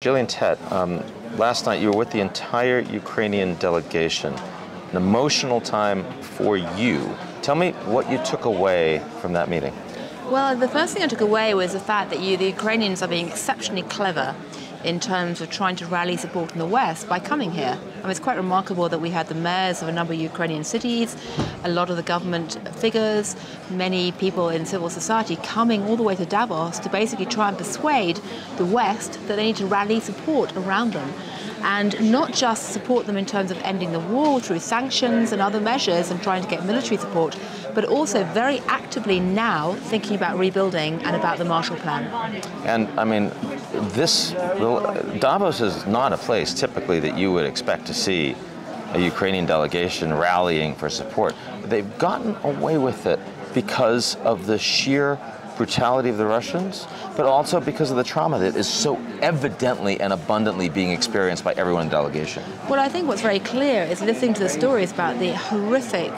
Gillian Tett, last night you were with the entire Ukrainian delegation. An emotional time for you. Tell me what you took away from that meeting. Well, the first thing I took away was the fact that the Ukrainians are being exceptionally clever in terms of trying to rally support in the West by coming here. I mean, it's quite remarkable that we had the mayors of a number of Ukrainian cities, a lot of the government figures, many people in civil society coming all the way to Davos to basically try and persuade the West that they need to rally support around them. And not just support them in terms of ending the war through sanctions and other measures and trying to get military support, but also very actively now thinking about rebuilding and about the Marshall Plan. And I mean, Davos is not a place typically that you would expect to see a Ukrainian delegation rallying for support. They've gotten away with it because of the sheer brutality of the Russians, but also because of the trauma that is so evidently and abundantly being experienced by everyone in the delegation. Well, I think what's very clear is listening to the stories about the horrific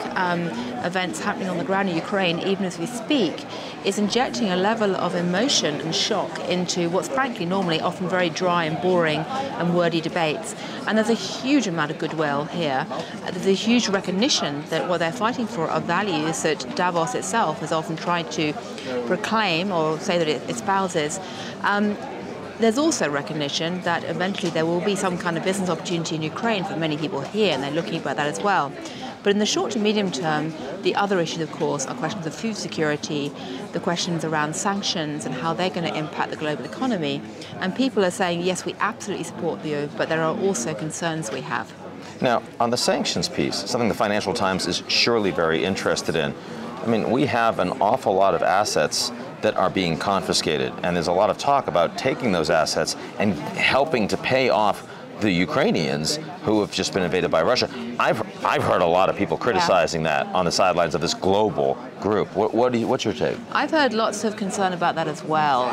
events happening on the ground in Ukraine, even as we speak, is injecting a level of emotion and shock into what's frankly normally often very dry and boring and wordy debates. And there's a huge amount of goodwill here. There's a huge recognition that what they're fighting for are values that Davos itself has often tried to proclaim or say that it espouses. There's also recognition that eventually there will be some kind of business opportunity in Ukraine for many people here, and they're looking at that as well. But in the short to medium term, the other issues, of course, are questions of food security, the questions around sanctions and how they're going to impact the global economy. And people are saying, yes, we absolutely support you, but there are also concerns we have. Now, on the sanctions piece, something the Financial Times is surely very interested in. I mean, we have an awful lot of assets that are being confiscated, and there's a lot of talk about taking those assets and helping to pay off the Ukrainians who have just been invaded by Russia. I've heard a lot of people criticizing that on the sidelines of this global group. What's your take? I've heard lots of concern about that as well,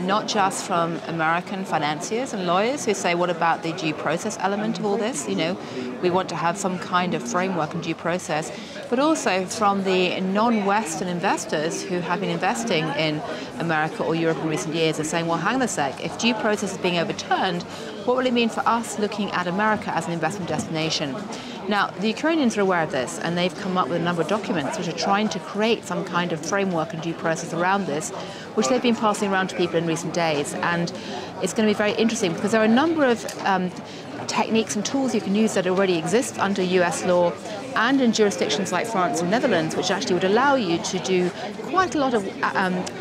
not just from American financiers and lawyers who say, what about the due process element of all this? You know, we want to have some kind of framework and due process, but also from the non-Western investors who have been investing in America or Europe in recent years are saying, well, hang on a sec, if due process is being overturned, what will it mean for us looking at America as an investment destination? Now, the Ukrainians are aware of this, and they've come up with a number of documents which are trying to create some kind of framework and due process around this, which they've been passing around to people in recent days. And it's going to be very interesting because there are a number of techniques and tools you can use that already exist under US law and in jurisdictions like France and Netherlands, which actually would allow you to do quite a lot of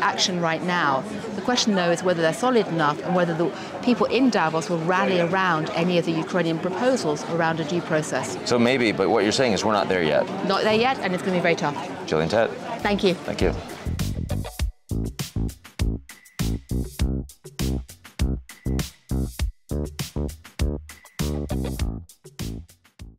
action right now. The question, though, is whether they're solid enough and whether the people in Davos will rally around any of the Ukrainian proposals around a due process. So maybe, but what you're saying is we're not there yet. Not there yet, and it's going to be very tough. Gillian Tett. Thank you. Thank you.